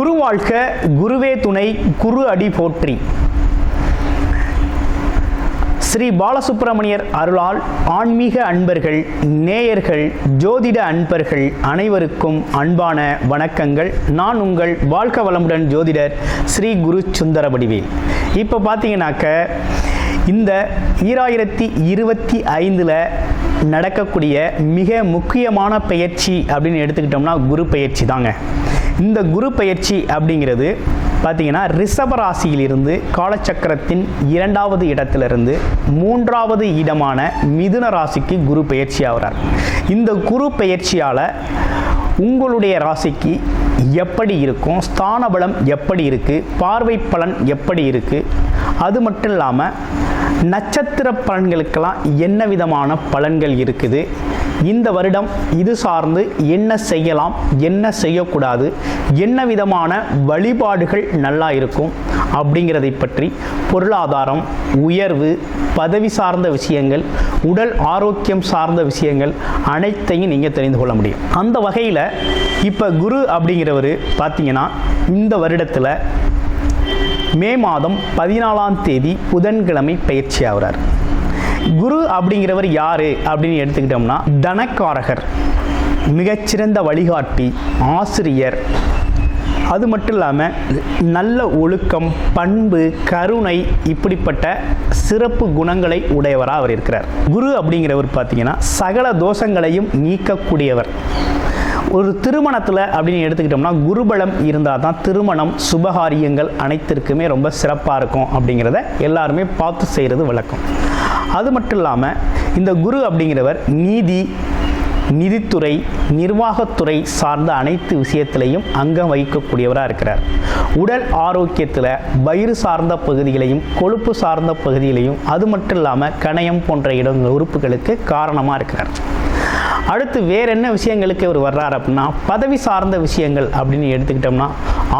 குரு வாழ்க, குருவே துணை, குரு அடி போற்றி. ஸ்ரீ பாலசுப்பிரமணியர் அருளால் ஆன்மீக அன்பர்கள், நேயர்கள், ஜோதிட அன்பர்கள் அனைவருக்கும் அன்பான வணக்கங்கள். நான் உங்கள் வாழ்க வளமுடன் ஜோதிடர் ஸ்ரீ குரு சுந்தரவடிவேல். இப்போ பார்த்தீங்கன்னாக்க இந்த 2025 நடக்கக்கூடிய மிக முக்கியமான பயிற்சி அப்படின்னு எடுத்துக்கிட்டோம்னா குரு பயிற்சி தாங்க. இந்த குரு பயிற்சி அப்படிங்கிறது பார்த்தீங்கன்னா ரிஷப ராசியிலிருந்து காலச்சக்கரத்தின் 2வது இடத்திலிருந்து 3வது இடமான மிதுன ராசிக்கு குரு பயிற்சி ஆகிறார். இந்த குரு பயிற்சியால் உங்களுடைய ராசிக்கு எப்படி இருக்கும், ஸ்தான பலம் எப்படி இருக்குது, பார்வை பலன் எப்படி இருக்குது, அது மட்டும் இல்லாமல் நட்சத்திர பலன்களுக்கெல்லாம் என்ன விதமான பலன்கள் இருக்குது, இந்த வருடம் இது சார்ந்து என்ன செய்யலாம், என்ன செய்யக்கூடாது, என்ன விதமான வழிபாடுகள் நல்லா இருக்கும் அப்படிங்கிறதை பற்றி பொருளாதாரம், உயர்வு, பதவி சார்ந்த விஷயங்கள், உடல் ஆரோக்கியம் சார்ந்த விஷயங்கள் அனைத்தையும் நீங்கள் தெரிந்து கொள்ள முடியும். அந்த வகையில் இப்போ குரு அப்படிங்கிறவர் பார்த்தீங்கன்னா இந்த வருடத்தில் மே மாதம் 14ஆம் தேதி புதன்கிழமை பயிற்சி ஆகிறார். குரு அப்படிங்கிறவர் யார் அப்படின்னு எடுத்துக்கிட்டோம்னா தனக்காரகர், மிகச்சிறந்த வழிகாட்டி, ஆசிரியர், அது மட்டும் இல்லாமல் நல்ல ஒழுக்கம், பண்பு, கருணை, இப்படிப்பட்ட சிறப்பு குணங்களை உடையவராக அவர் இருக்கிறார். குரு அப்படிங்கிறவர் பார்த்தீங்கன்னா சகல தோஷங்களையும் நீக்கக்கூடியவர். ஒரு திருமணத்தில் அப்படின்னு எடுத்துக்கிட்டோம்னா குருபலம் இருந்தால் தான் திருமணம், சுபகாரியங்கள் அனைத்திற்குமே ரொம்ப சிறப்பாக இருக்கும் அப்படிங்கிறத எல்லாருமே பார்த்து செய்கிறது வழக்கம். அது மட்டும் இல்லாமல் இந்த குரு அப்படிங்கிறவர் நீதி, நிதித்துறை, நிர்வாகத்துறை சார்ந்த அனைத்து விஷயத்திலையும் அங்கம் வகிக்கக்கூடியவராக இருக்கிறார். உடல் ஆரோக்கியத்தில் வயிறு சார்ந்த பகுதிகளையும், கொழுப்பு சார்ந்த பகுதிகளையும், அது மட்டும் இல்லாமல் கணையம் போன்ற உறுப்புகளுக்கு காரணமாக இருக்கிறார். அடுத்து வேறு என்ன விஷயங்களுக்கு இவர் வர்றார் அப்படின்னா பதவி சார்ந்த விஷயங்கள் அப்படின்னு எடுத்துக்கிட்டோம்னா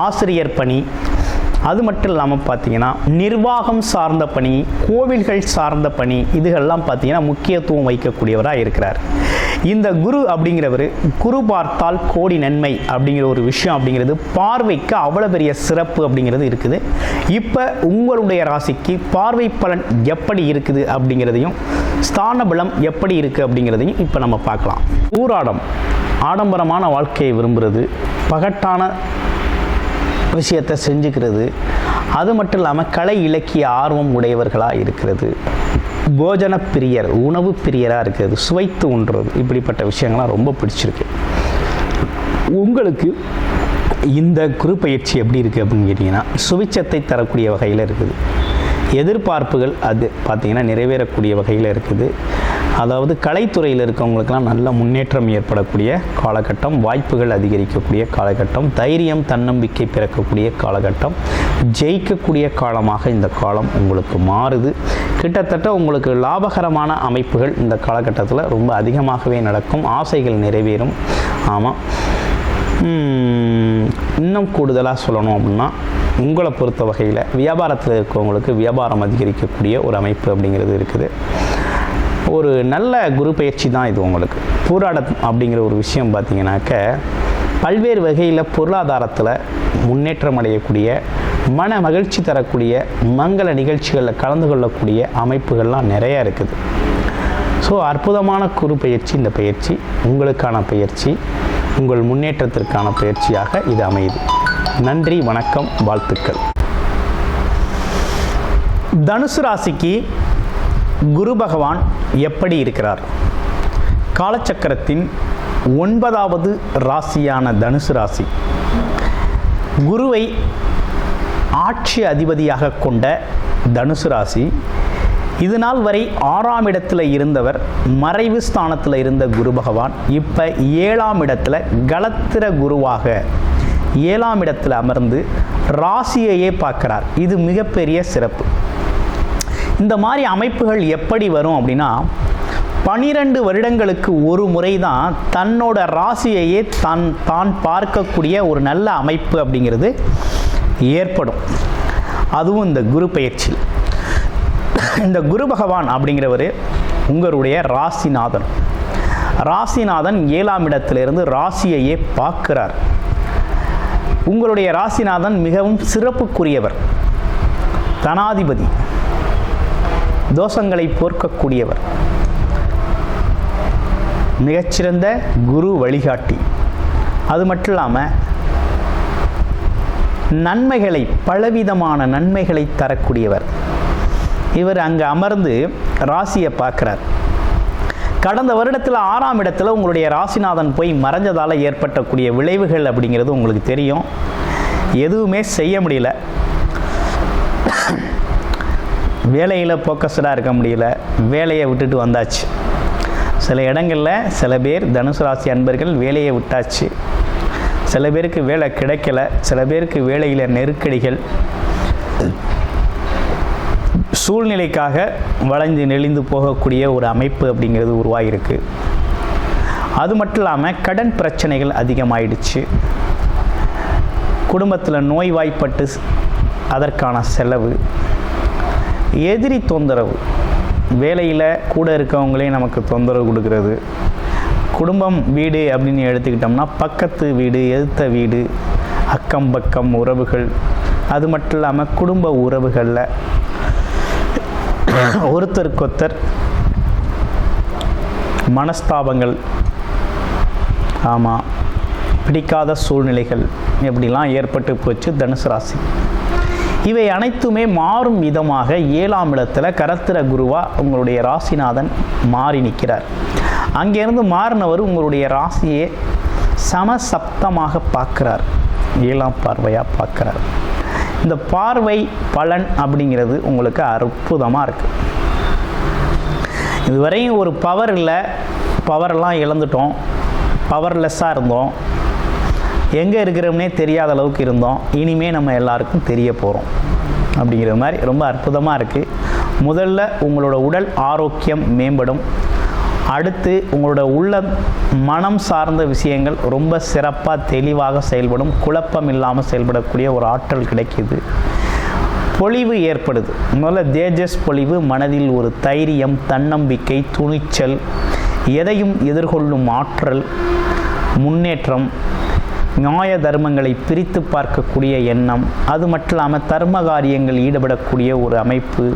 ஆசிரியர் பணி, அது மட்டும் இல்லாமல் பார்த்தீங்கன்னா நிர்வாகம் சார்ந்த பணி, கோவில்கள் சார்ந்த பணி, இதுகள்லாம் பார்த்தீங்கன்னா முக்கியத்துவம் வைக்கக்கூடியவராக இருக்கிறார். இந்த குரு அப்படிங்கிறவர் குரு பார்த்தால் கோடி நன்மை அப்படிங்கிற ஒரு விஷயம் அப்படிங்கிறது பார்வைக்கு அவ்வளோ பெரிய சிறப்பு அப்படிங்கிறது இருக்குது. இப்போ உங்களுடைய ராசிக்கு பார்வை பலன் எப்படி இருக்குது அப்படிங்கிறதையும், ஸ்தான பலம் எப்படி இருக்குது அப்படிங்கிறதையும் இப்போ நம்ம பார்க்கலாம். ஊராடம், ஆடம்பரமான வாழ்க்கையை விரும்புகிறது, பகட்டான விஷயத்தை செஞ்சுக்கிறது, அது மட்டும் இல்லாமல் கலை இலக்கிய ஆர்வம் உடையவர்களாக இருக்கிறது, போஜன பிரியர், உணவு பிரியராக இருக்கிறது, சுவைத்து உண்றது, இப்படிப்பட்ட விஷயங்கள்லாம் ரொம்ப பிடிச்சிருக்கு. உங்களுக்கு இந்த குரு பயிற்சி எப்படி இருக்குது அப்படின்னு கேட்டிங்கன்னா சுவிச்சத்தை தரக்கூடிய வகையில் இருக்குது. எதிர்பார்ப்புகள் அது பார்த்திங்கன்னா நிறைவேறக்கூடிய வகையில் இருக்குது. அதாவது கலைத்துறையில் இருக்கவங்களுக்கெல்லாம் நல்ல முன்னேற்றம் ஏற்படக்கூடிய காலகட்டம், வாய்ப்புகள் அதிகரிக்கக்கூடிய காலகட்டம், தைரியம், தன்னம்பிக்கை பிறக்கக்கூடிய காலகட்டம், ஜெயிக்கக்கூடிய காலமாக இந்த காலம் உங்களுக்கு மாறுது. கிட்டத்தட்ட உங்களுக்கு லாபகரமான அமைப்புகள் இந்த காலகட்டத்தில் ரொம்ப அதிகமாகவே நடக்கும். ஆசைகள் நிறைவேறும். ஆமாம், இன்னும் கூடுதலாக சொல்லணும் அப்படின்னா உங்களை பொறுத்த வகையில் வியாபாரத்தில் இருக்கவங்களுக்கு வியாபாரம் அதிகரிக்கக்கூடிய ஒரு அமைப்பு அப்படிங்கிறது இருக்குது. ஒரு நல்ல குரு பயிற்சி தான் இது உங்களுக்கு. போராடம் அப்படிங்கிற ஒரு விஷயம் பார்த்திங்கனாக்க பல்வேறு வகையில் பொருளாதாரத்தில் முன்னேற்றம் அடையக்கூடிய, மன மகிழ்ச்சி தரக்கூடிய, மங்கள நிகழ்ச்சிகளில் கலந்து கொள்ளக்கூடிய அமைப்புகள்லாம் நிறையா இருக்குது. ஸோ அற்புதமான குரு பயிற்சி. இந்த பயிற்சி உங்களுக்கான பயிற்சி, உங்கள் முன்னேற்றத்திற்கான பயிற்சியாக இது அமையுது. நன்றி, வணக்கம், வாழ்த்துக்கள். தனுசு ராசிக்கு குரு பகவான் எப்படி இருக்கிறார்? காலச்சக்கரத்தின் 9வது ராசியான தனுசு ராசி குருவை ஆட்சி அதிபதியாக கொண்ட தனுசு ராசி. இது நாள் வரை 6ஆம் இடத்துல இருந்தவர், மறைவு ஸ்தானத்தில் இருந்த குரு பகவான் இப்போ 7ஆம் இடத்துல கலத்திர குருவாக 7ஆம் இடத்துல அமர்ந்து ராசியையே பார்க்கிறார். இது மிகப்பெரிய சிறப்பு. இந்த மாதிரி அமைப்புகள் எப்படி வரும் அப்படின்னா 12 வருடங்களுக்கு ஒரு முறை தான் தன்னோட ராசியையே தான் பார்க்கக்கூடிய ஒரு நல்ல அமைப்பு அப்படிங்கிறது ஏற்படும். அதுவும் இந்த குரு பயிற்சி. இந்த குரு பகவான் அப்படிங்கிறவர் உங்களுடைய ராசிநாதன். ராசிநாதன் 7ஆம் இடத்திலிருந்து ராசியையே பார்க்கிறார். உங்களுடைய ராசிநாதன் மிகவும் சிறப்புக்குரியவர், தனாதிபதி, தோஷங்களை போர்க்கக்கூடியவர், மிகச்சிறந்த குரு வழிகாட்டி. அது மட்டும் இல்லாமல் நன்மைகளை, பலவிதமான நன்மைகளை தரக்கூடியவர். இவர் அங்கே அமர்ந்து ராசியை பார்க்குறார். கடந்த வருடத்தில் 6ஆம் இடத்துல உங்களுடைய ராசிநாதன் போய் மறைஞ்சதால் ஏற்பட்டக்கூடிய விளைவுகள் அப்படிங்கிறது உங்களுக்கு தெரியும். எதுவுமே செய்ய முடியல, வேலையில் ஃபோக்கஸ்டாக இருக்க முடியல, வேலையை விட்டுட்டு வந்தாச்சு. சில இடங்களில் சில பேர் தனுசு ராசி அன்பர்கள் வேலையை விட்டாச்சு. சில பேருக்கு வேலை கிடைக்கல, சில பேருக்கு வேலையில் நெருக்கடிகள், சூழ்நிலைக்காக வளைந்து நெளிந்து போகக்கூடிய ஒரு அமைப்பு அப்படிங்கிறது உருவாகிருக்கு. அது மட்டும் இல்லாமல் கடன் பிரச்சனைகள் அதிகமாயிடுச்சு. குடும்பத்தில் நோய்வாய்ப்பட்டு அதற்கான செலவு, எதிரி தொந்தரவு, வேலையில் கூட இருக்கவங்களே நமக்கு தொந்தரவு கொடுக்கறது. குடும்பம் வீடு அப்படின்னு எடுத்துக்கிட்டோம்னா பக்கத்து வீடு, எதிர்த்த வீடு, அக்கம் பக்கம் உறவுகள், அது மட்டும் இல்லாமல் குடும்ப உறவுகளில் ஒருத்தருக்கொருத்தர் மனஸ்தாபங்கள், ஆமாம், பிடிக்காத சூழ்நிலைகள் எப்படிலாம் ஏற்பட்டு போச்சு தனுசு ராசி. இவை அனைத்துமே மாறும் விதமாக 7ஆம் இடத்துல கரத்திர குருவா உங்களுடைய ராசிநாதன் மாறி நிற்கிறார். அங்கேருந்து மாறினவர் உங்களுடைய ராசியை சமசப்தமாக பார்க்குறார், 7ஆம் பார்வையாக பார்க்குறார். இந்த பார்வை பலன் அப்படிங்கிறது உங்களுக்கு அற்புதமாக இருக்குது. இதுவரையும் ஒரு பவர் இல்லை, பவரெல்லாம் இழந்துட்டோம், பவர்லெஸ்ஸாக இருந்தோம், எங்கே இருக்கிறோம்னே தெரியாத அளவுக்கு இருந்தோம், இனிமேல் நம்ம எல்லாருக்கும் தெரிய போகிறோம் அப்படிங்கிற மாதிரி ரொம்ப அற்புதமாக இருக்குது. முதல்ல உங்களோட உடல் ஆரோக்கியம் மேம்படும். அடுத்து உங்களோட உள்ள மனம் சார்ந்த விஷயங்கள் ரொம்ப சிறப்பாக தெளிவாக செயல்படும். குழப்பம் இல்லாமல் செயல்படக்கூடிய ஒரு ஆற்றல் கிடைக்கிது. பொலிவு ஏற்படுது. முதல்ல தேஜஸ் பொலிவு, மனதில் ஒரு தைரியம், தன்னம்பிக்கை, துணிச்சல், எதையும் எதிர்கொள்ளும் ஆற்றல், முன்னேற்றம், நியாய தர்மங்களை பிரித்து பார்க்கக்கூடிய எண்ணம், அது மட்டும் இல்லாமல் தர்ம காரியங்கள் ஈடுபடக்கூடிய ஒரு அமைப்பு.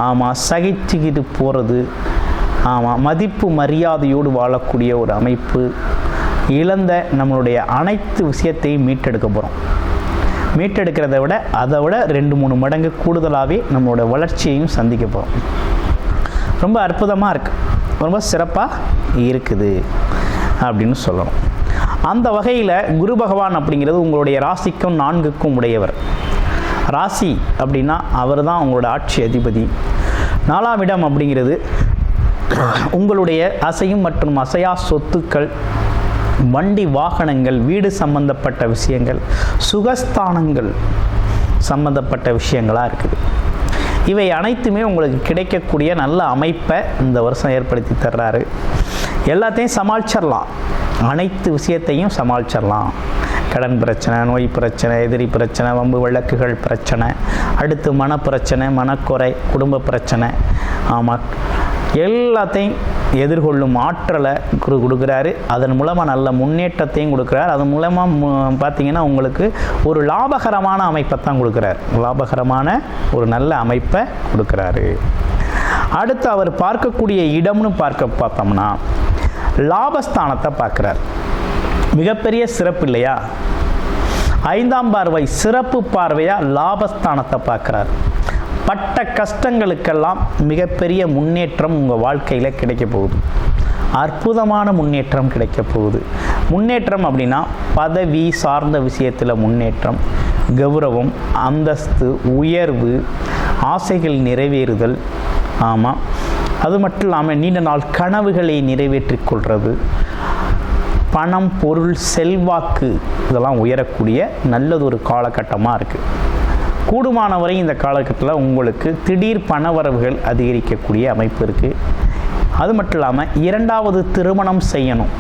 ஆமாம், சகிச்சுக்கிட்டு போகிறது. ஆமாம், மதிப்பு மரியாதையோடு வாழக்கூடிய ஒரு அமைப்பு. இழந்த நம்மளுடைய அனைத்து விஷயத்தையும் மீட்டெடுக்க போகிறோம். மீட்டெடுக்கிறத விட அதை விட 2-3 மடங்கு கூடுதலாகவே நம்மளோட வளர்ச்சியையும் சந்திக்க போகிறோம். ரொம்ப அற்புதமாக இருக்குது, ரொம்ப சிறப்பாக இருக்குது அப்படின்னு சொல்லணும். அந்த வகையில் குரு பகவான் அப்படிங்கிறது உங்களுடைய ராசிக்கும் 4க்கும் உடையவர். ராசி அப்படின்னா அவர் தான் உங்களோட ஆட்சி அதிபதி. 4ஆம் இடம் அப்படிங்கிறது உங்களுடைய அசையும் மற்றும் அசையா சொத்துக்கள், வண்டி வாகனங்கள், வீடு சம்பந்தப்பட்ட விஷயங்கள், சுகஸ்தானங்கள் சம்பந்தப்பட்ட விஷயங்களாக இருக்குது. இவை அனைத்துமே உங்களுக்கு கிடைக்கக்கூடிய நல்ல அமைப்பை இந்த வருஷம் ஏற்படுத்தி தர்றாரு. எல்லாத்தையும் சமாளிச்சிடலாம், அனைத்து விஷயத்தையும் சமாளிச்சிடலாம். கடன் பிரச்சனை, நோய் பிரச்சனை, எதிரி பிரச்சனை, வம்பு வழக்குகள் பிரச்சனை, அடுத்து மனப்பிரச்சனை, மனக்குறை, குடும்ப பிரச்சனை, ஆமாம், எல்லாத்தையும் எதிர்கொள்ளும் ஆற்றலை குரு கொடுக்குறாரு. அதன் மூலமாக நல்ல முன்னேற்றத்தையும் கொடுக்குறாரு. அதன் மூலமாக பார்த்திங்கன்னா உங்களுக்கு ஒரு லாபகரமான அமைப்பை தான் கொடுக்குறாரு. லாபகரமான ஒரு நல்ல அமைப்பை கொடுக்குறாரு. அடுத்து அவர் பார்க்கக்கூடிய இடம்னு பார்த்தோம்னா லாபஸ்தானத்தை பார்க்குறார். மிகப்பெரிய சிறப்பு இல்லையா? 5ஆம் பார்வை சிறப்பு பார்வையாக லாபஸ்தானத்தை பார்க்குறார். பட்ட கஷ்டங்களுக்கெல்லாம் மிகப்பெரிய முன்னேற்றம் உங்கள் வாழ்க்கையில் கிடைக்க போகுது. அற்புதமான முன்னேற்றம் கிடைக்க போகுது. முன்னேற்றம் அப்படின்னா பதவி சார்ந்த விஷயத்தில் முன்னேற்றம், கௌரவம், அந்தஸ்து, உயர்வு, ஆசைகள் நிறைவேறுதல், ஆமாம், அது மட்டும் இல்லாமல் நீண்ட நாள் கனவுகளை நிறைவேற்றிக் கொள்வது, பணம், பொருள், செல்வாக்கு இதெல்லாம் உயரக்கூடிய நல்லதொரு காலகட்டமாக இருக்குது. கூடுமானவரை இந்த காலகட்டத்தில் உங்களுக்கு திடீர் பணவரவுகள் அதிகரிக்கக்கூடிய அமைப்பு இருக்குது. அது மட்டும் இல்லாமல் 2வது திருமணம் செய்யணும்.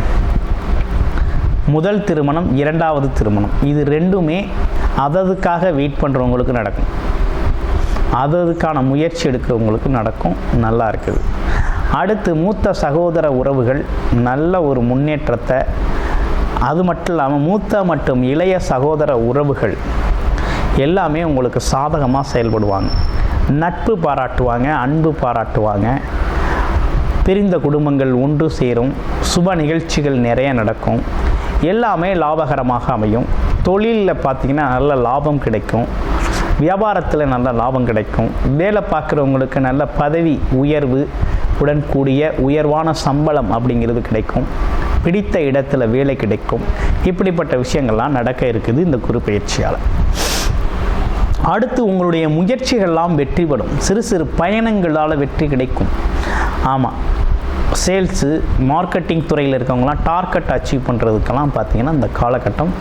முதல் திருமணம், 2வது திருமணம், இது ரெண்டுமே அததுக்காக வெயிட் பண்ணுறவங்களுக்கு நடக்கும். அததுக்கான முயற்சி எடுக்கிறவங்களுக்கு நடக்கும். நல்லா இருக்குது. அடுத்து மூத்த சகோதர உறவுகள் நல்ல ஒரு முன்னேற்றத்தை, அது மட்டும் இல்லாமல் மூத்த மற்றும் இளைய சகோதர உறவுகள் எல்லாமே உங்களுக்கு சாதகமாக செயல்படுவாங்க. நட்பு பாராட்டுவாங்க, அன்பு பாராட்டுவாங்க. பிரிந்த குடும்பங்கள் ஒன்று சேரும், சுப நிகழ்ச்சிகள் நிறைய நடக்கும், எல்லாமே லாபகரமாக அமையும். தொழிலில் பார்த்திங்கன்னா நல்ல லாபம் கிடைக்கும், வியாபாரத்தில் நல்ல லாபம் கிடைக்கும், வேலை பார்க்குறவங்களுக்கு நல்ல பதவி உயர்வு உடன் கூடிய உயர்வான சம்பளம் அப்படிங்கிறது கிடைக்கும், பிடித்த இடத்துல வேலை கிடைக்கும். இப்படிப்பட்ட விஷயங்கள்லாம் நடக்க இருக்குது இந்த குரு பயிற்சியால். அடுத்து உங்களுடைய முயற்சிகள்லாம் வெற்றிப்படும், சிறு சிறு பயணங்களால் வெற்றி கிடைக்கும். ஆமாம், சேல்ஸு மார்க்கெட்டிங் துறையில் இருக்கவங்களாம் டார்கெட் அச்சீவ் பண்ணுறதுக்கெல்லாம் பார்த்திங்கன்னா இந்த காலகட்டம்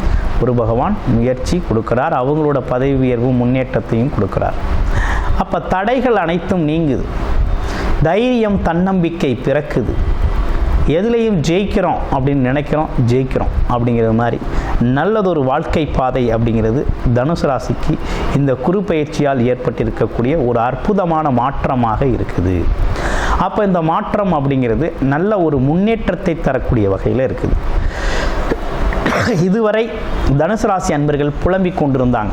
குரு பகவான் முயற்சி கொடுக்குறார், அவங்களோட பதவி உயர்வு முன்னேற்றத்தையும் கொடுக்குறார். அப்போ தடைகள் அனைத்தும் நீங்குது, தைரியம் தன்னம்பிக்கை பிறக்குது, எதுலேயும் ஜெயிக்கிறோம் அப்படின்னு நினைக்கிறோம், ஜெயிக்கிறோம் அப்படிங்கிறது மாதிரி நல்லதொரு வாழ்க்கை பாதை அப்படிங்கிறது தனுசு ராசிக்கு இந்த குரு பயிற்சியால் ஏற்பட்டிருக்கக்கூடிய ஒரு அற்புதமான மாற்றமாக இருக்குது. அப்போ இந்த மாற்றம் அப்படிங்கிறது நல்ல ஒரு முன்னேற்றத்தை தரக்கூடிய வகையில் இருக்குது. இதுவரை தனுசு ராசி அன்பர்கள் புலம்பிக் கொண்டிருந்தாங்க,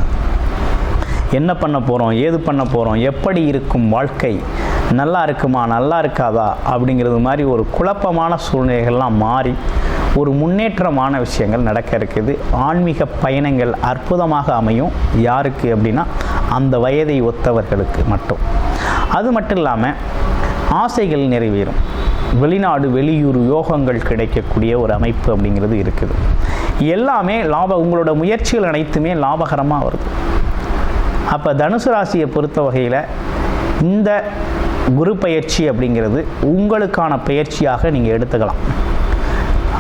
என்ன பண்ண போகிறோம், ஏது பண்ண போகிறோம், எப்படி இருக்கும் வாழ்க்கை, நல்லா இருக்குமா நல்லா இருக்காதா அப்படிங்கிறது மாதிரி ஒரு குழப்பமான சூழ்நிலைகள்லாம் மாறி ஒரு முன்னேற்றமான விஷயங்கள் நடக்க இருக்குது. ஆன்மீக பயணங்கள் அற்புதமாக அமையும். யாருக்கு அப்படின்னா அந்த வயதை ஒத்தவர்களுக்கு மட்டும். அது மட்டும் இல்லாமல் ஆசைகள் நிறைவேறும், வெளிநாடு வெளியூர் யோகங்கள் கிடைக்கக்கூடிய ஒரு அமைப்பு அப்படிங்கிறது இருக்குது. எல்லாமே உங்களோட முயற்சிகள் அனைத்துமே லாபகரமாக வருது. அப்போ தனுசு ராசியை பொறுத்த வகையில் இந்த குரு பயிற்சி அப்படிங்கிறது உங்களுக்கான பயிற்சியாக நீங்கள் எடுத்துக்கலாம்.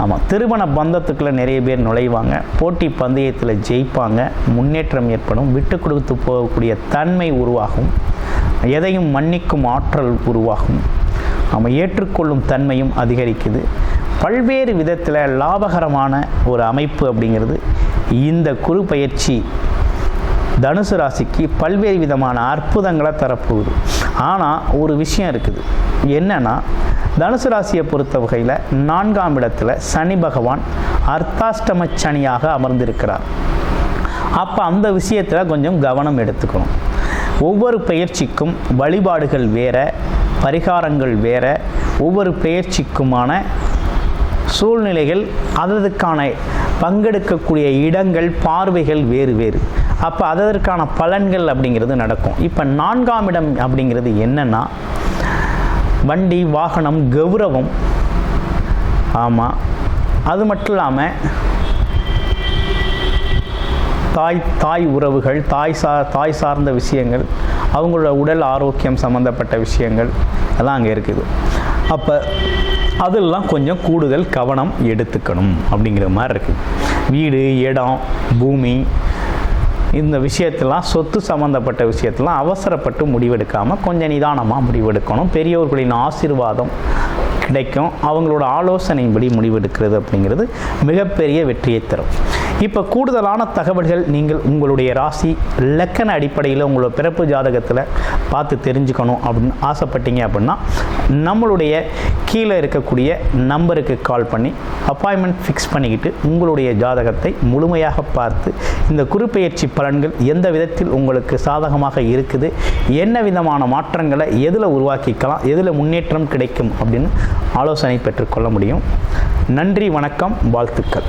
ஆமாம், திருமண பந்தத்துக்குள்ளே நிறைய பேர் நுழைவாங்க, போட்டி பந்தயத்தில் ஜெயிப்பாங்க, முன்னேற்றம் ஏற்படும், விட்டு கொடுத்து போகக்கூடிய தன்மை உருவாகும், எதையும் மன்னிக்கும் ஆற்றல் உருவாகும், நம்ம ஏற்றுக்கொள்ளும் தன்மையும் அதிகரிக்குது. பல்வேறு விதத்தில் லாபகரமான ஒரு அமைப்பு அப்படிங்கிறது இந்த குரு பயிற்சி தனுசு ராசிக்கு பல்வேறு விதமான அற்புதங்களை தரப்போகுது. ஆனால் ஒரு விஷயம் இருக்குது, என்னென்னா தனுசு ராசியை பொறுத்த வகையில் 4ஆம் இடத்துல சனி பகவான் அர்த்தாஷ்டம சனியாக அமர்ந்திருக்கிறார். அப்போ அந்த விஷயத்தில் கொஞ்சம் கவனம் எடுத்துக்கணும். ஒவ்வொரு பயிற்சிக்கும் வழிபாடுகள் வேற, பரிகாரங்கள் வேற, ஒவ்வொரு பயிற்சிக்குமான சூழ்நிலைகள், அதற்கான பங்கெடுக்கக்கூடிய இடங்கள், பார்வைகள் வேறு வேறு. அப்போ அதற்கான பலன்கள் அப்படிங்கிறது நடக்கும். இப்போ 4ஆம் இடம் அப்படிங்கிறது என்னென்னா வண்டி வாகனம் கௌரவம். ஆமாம், அது மட்டும் இல்லாமல் தாய் உறவுகள், தாய் சார்ந்த விஷயங்கள், அவங்களோட உடல் ஆரோக்கியம் சம்மந்தப்பட்ட விஷயங்கள் எல்லாம் அங்கே இருக்குது. அப்போ அதெல்லாம் கொஞ்சம் கூடுதல் கவனம் எடுத்துக்கணும் அப்படிங்கிற மாதிரி இருக்குது. வீடு, இடம், பூமி, இந்த விஷயத்தெல்லாம் சொத்து சம்மந்தப்பட்ட விஷயத்தெல்லாம் அவசரப்பட்டு முடிவெடுக்காமல் கொஞ்சம் நிதானமாக முடிவெடுக்கணும். பெரியோர்களின் ஆசீர்வாதம் கிடைக்கும், அவங்களோட ஆலோசனையின்படி முடிவெடுக்கிறது அப்படிங்கிறது மிகப்பெரிய வெற்றியை தரும். இப்போ கூடுதலான தகவல்கள் நீங்கள் உங்களுடைய ராசி லக்கண அடிப்படையில் உங்களோட பிறப்பு ஜாதகத்தில் பார்த்து தெரிஞ்சுக்கணும் அப்படின்னு ஆசைப்பட்டீங்க அப்படின்னா நம்மளுடைய கீழே இருக்கக்கூடிய நம்பருக்கு கால் பண்ணி அப்பாயின்மெண்ட் ஃபிக்ஸ் பண்ணிக்கிட்டு உங்களுடைய ஜாதகத்தை முழுமையாக பார்த்து இந்த குருப்பெயர்ச்சி பலன்கள் எந்த விதத்தில் உங்களுக்கு சாதகமாக இருக்குது, என்ன விதமான மாற்றங்களை எதில் உருவாக்கிக்கலாம், எதில் முன்னேற்றம் கிடைக்கும் அப்படின்னு ஆலோசனை பெற்றுக்கொள்ள முடியும். நன்றி, வணக்கம், வாழ்த்துக்கள்.